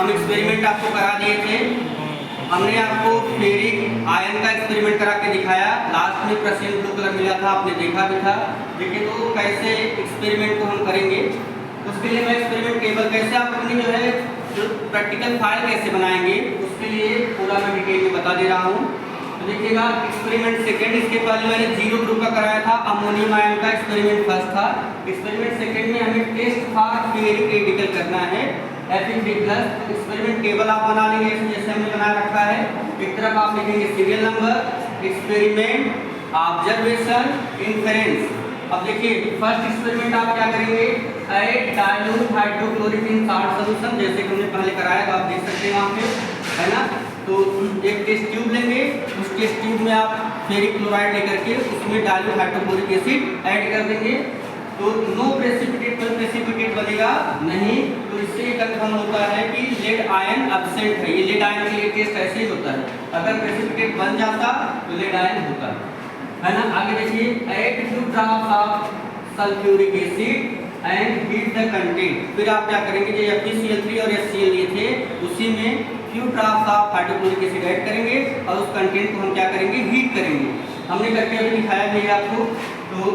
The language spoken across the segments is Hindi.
हम एक्सपेरिमेंट आपको करा दिए थे। हमने आपको फेरिक आयन का एक्सपेरिमेंट करा के दिखाया, लास्ट में प्रशियन ब्लू कलर मिला था, आपने देखा भी था। देखिए तो कैसे एक्सपेरिमेंट को हम करेंगे, उसके लिए मैं एक्सपेरिमेंट टेबल कैसे आप अपनी जो है जो प्रैक्टिकल फाइल कैसे बनाएंगे उसके लिए पूरा मैं डिटेल में बता दे रहा हूँ। तो देखिएगा एक्सपेरिमेंट सेकंड, इसके पहले मैंने जीरो ग्रुप का कराया था, अमोनियम आयन का एक्सपेरिमेंट फर्स्ट था। एक्सपेरिमेंट सेकंड में हमें टेस्ट फॉर फेरिक रेडिकल करना है Fe3+। तो एक्सपेरिमेंट टेबल आप बना लेंगे जैसे हमने बना रखा है। एक तरफ आप लिखेंगे serial number, experiment, observation, inference. अब देखिए फर्स्ट एक्सपेरिमेंट आप क्या करेंगे, ऐड डाइल्यूट हाइड्रोक्लोरिक इन साल्ट सॉल्यूशन, जैसे कि हमने पहले कराया तो आप देख सकते हैं वहाँ पे, है ना। तो एक टेस्ट ट्यूब लेंगे, उस टेस्ट ट्यूब में आप फेरिक क्लोराइड लेकर के उसमें डाइल्यूट हाइड्रोक्लोरिक एसिड ऐड कर देंगे। तो नो प्रेसिपिटेट, कोई प्रेसिपिटेट बनेगा नहीं। तो इससे ये कंफर्म होता है कि लेड आयन एब्सेंट है। ये लेड आयन के लिए टेस्ट ऐसे ही होता है, अगर प्रेसिपिटेट बन जाता तो लेड आयन होता है ना। आगे देखिए, add 2 drops of sulphuric acid and heat the content. फिर आप क्या करेंगे, जो FeCl3 और HCl लिए थे उसी में few drops of hydrochloric acid add करेंगे और उस कंटेंट को हम क्या करेंगे, हीट करेंगे। हमने करके अभी दिखाया भी आपको। तो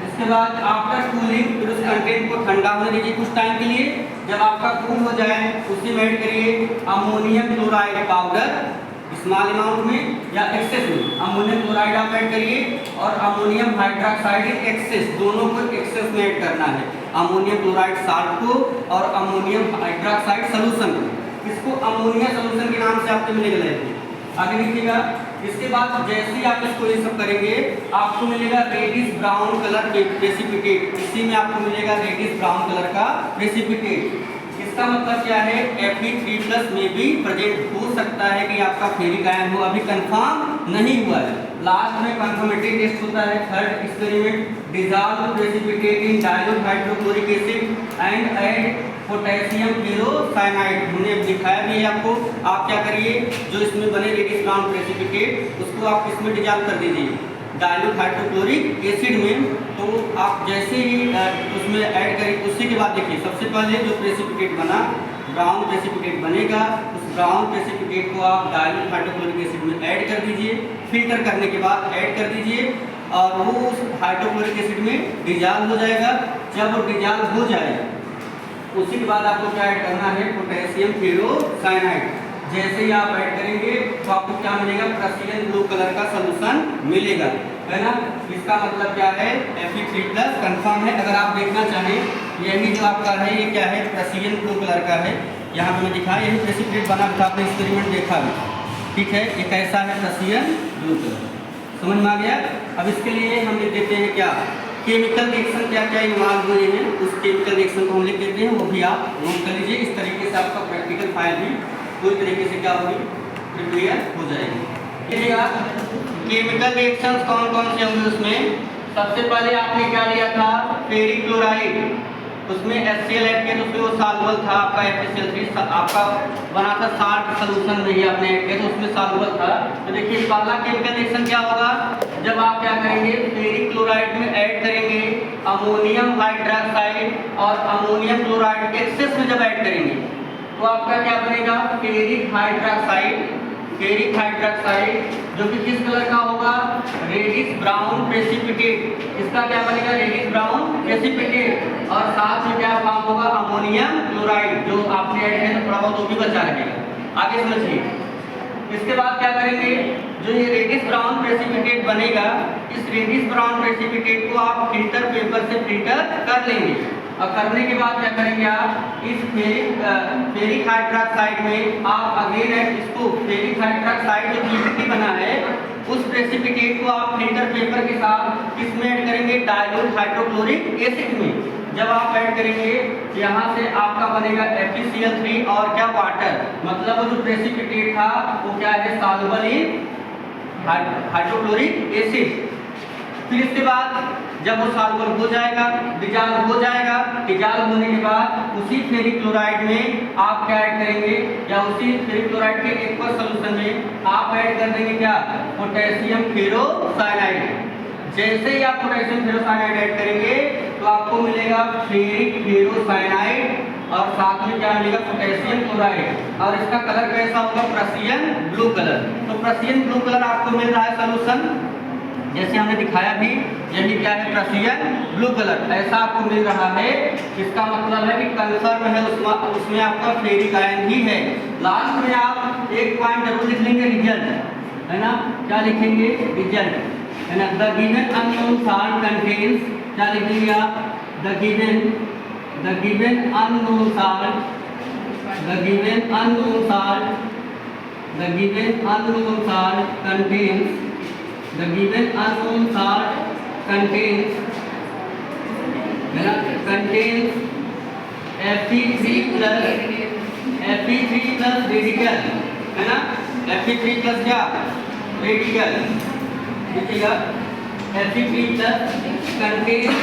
इसके बाद आफ्टर कूलिंग फिर उस कंटेंट को ठंडा होने दीजिए कुछ टाइम के लिए। जब आपका कूल हो जाए उसी में ऐड करिए ammonium chloride powder small amount में या एक्सेस में। अमोनियम क्लोराइड आप ऐड करिए और अमोनियम हाइड्रोक्साइड एक्सेस, दोनों को एक्सेस में ऐड करना है। अमोनियम क्लोराइड साल्ट को और अमोनियम हाइड्रोक्साइड सोल्यूशन को, इसको अमोनिया सोल्यूशन के नाम से आपको मिलेगा। आगे देखिएगा, इसके बाद जैसे ही आप इसको ये सब करेंगे आपको मिलेगा रेडिश ब्राउन कलर प्रेसिपिटेट। इसी में आपको मिलेगा रेडिश ब्राउन कलर का प्रेसिपिटेट। इसका मतलब क्या है, Fe3+ में भी प्रेजेंट हो सकता है कि आपका फेरिक आयन हो, अभी कंफर्म नहीं हुआ है। लास्ट में कंफर्मेटरी टेस्ट होता है। Third experiment, dissolve precipitate in dilute hydrochloric acid and add potassium ferrocyanide. हमने दिखाया भी है आपको। आप क्या करिए, जो इसमें बने रेडिश ब्राउन प्रेसिपिटेट उसको आप इसमें डिसॉल्व कर दीजिए डाइल्यूट हाइड्रोक्लोरिक एसिड में। तो आप जैसे ही उसमें ऐड करें उसी के बाद देखिए सबसे पहले जो प्रेसिपिटेट बना, ब्राउन प्रेसिपिटेट बनेगा, उस ब्राउन प्रेसिपिटेट को आप डाइल्यूट हाइड्रोक्लोरिक एसिड में ऐड कर दीजिए। फिल्टर करने के बाद ऐड कर दीजिए और वो उस हाइड्रोक्लोरिक एसिड में डिसॉल्व हो जाएगा। जब वो डिसॉल्व हो जाए उसी के बाद आपको क्या ऐड करना है, पोटेशियम फेरोसाइनाइड। जैसे ही आप ऐड करेंगे तो आपको क्या मिलेगा, प्रशियन ब्लू कलर का सोल्यूशन मिलेगा, है ना। इसका मतलब क्या है, Fe3+ कंफर्म है। अगर आप देखना चाहें यही जो आपका है ये क्या है, प्रशियन ब्लू कलर का है। यहाँ पे मैं दिखाया यही प्रेसिपिटेट बना था, आपने एक्सपेरिमेंट देखा भी, ठीक है। ये कैसा है, प्रशियन ब्लू कलर, समझ में आ गया। अब इसके लिए हम लिख देते हैं क्या, केमिकल रिएक्शन क्या क्या इन्वॉल्व हुए हैं, उस केमिकल रिएक्शन को हम लिख देते हैं, वो भी आप नोट कर लीजिए। इस तरीके से आपका प्रैक्टिकल फाइल भी पूरी तरीके से क्या होगी, प्रिपेयर हो जाएगी। देखिएगा केमिकल रिएक्शंस कौन कौन से होंगे उसमें। सबसे पहले आपने क्या लिया था, फेरिक क्लोराइड, उसमें HCl ऐड किया तो उसमें वो सॉल्युबल था आपका FeCl3, आपका बना था साल्ट सोल्यूशन में ही आपने ऐड किया तो उसमें सॉल्युबल था। तो देखिए पहला केमिकल रिएक्शन क्या होगा, जब आप क्या करेंगे, फेरिक क्लोराइड में ऐड करेंगे अमोनियम हाइड्रोक्साइड और अमोनियम क्लोराइड एक्सेस में जब ऐड करेंगे तो आपका क्या बनेगा, फेरिक हाइड्रोक्साइड। फेरिक हाइड्रोक्साइड जो कि किस कलर का होगा, रेडिश ब्राउन प्रेसिपिटेट। इसका क्या बनेगा, रेडिश ब्राउन प्रेसिपिटेट। और साथ में क्या फॉर्म होगा, अमोनियम क्लोराइड, जो आपने ऐड किया तो थोड़ा बहुत वो भी बचा रहेगा। आगे समझिए, इसके बाद क्या करेंगे, जो ये रेडिश ब्राउन प्रेसिपिटेट बनेगा, इस रेडिश ब्राउन प्रेसिपिटेट को आप फिल्टर पेपर से फिल्टर कर लेंगे। और करने के बाद क्या करेंगे, आप इस फेरिक हाइड्रोक्साइड में आप अगेन इसको फेरिक हाइड्रोक्साइड जो पीपीटी बना है उस प्रेसिपिटेट को आप फिल्टर पेपर के साथ किसमें ऐड करेंगे, डाइल्यूट हाइड्रोक्लोरिक एसिड में। जब आप ऐड करेंगे यहाँ से आपका बनेगा FeCl3 और क्या, वाटर। मतलब वो जो प्रेसिपिटेट था वो क्या है, सॉल्युबल इन हाइड्रोक्लोरिक एसिड। फिर इसके बाद जब वो सॉल्युबल हो जाएगा, डिसॉल्व हो जाएगा, डिसॉल्व होने के बाद उसी फेरिक क्लोराइड में आप क्या ऐड करेंगे, या उसी फेरिक क्लोराइड के एक्वस सोल्यूशन में आप ऐड कर देंगे क्या, पोटेशियम फेरोसाइनाइड। जैसे ही आप पोटेशियम फेरोसाइनाइड ऐड करेंगे तो आपको मिलेगा फेरिक फेरोसाइनाइड और साथ में क्या मिलेगा, पोटेशियम क्लोराइड। और इसका कलर कैसा होगा, प्रशियन ब्लू कलर। तो प्रशियन ब्लू कलर आपको मिल रहा है सोल्यूशन, जैसे हमने दिखाया भी, यही क्या है, प्रशियन ब्लू कलर ऐसा आपको मिल रहा है। इसका मतलब है कि कंफर्म है उसमें आपका फेरिक आयन ही है। लास्ट में आप एक पॉइंट जरूर लिख लेंगे, रिजल्ट, है ना, क्या लिखेंगे, रिजल्ट, है ना। The given unknown salt contains, क्या लिखेंगे आप, the given unknown salt, the given unknown salt, the given unknown salt contains, the given unknown salt contains contains Fe3 plus radical, है ना, Fe3 प्लस क्या, रेडिकल, देखिएगा Fe3 plus contains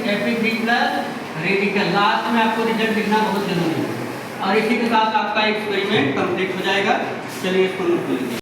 Fe3 plus radical. Last में आपको रिजल्ट लिखना बहुत जरूरी है। और इसी के साथ आपका एक्सपेरिमेंट कंप्लीट हो जाएगा। चलिए इसको नोट कर लीजिए।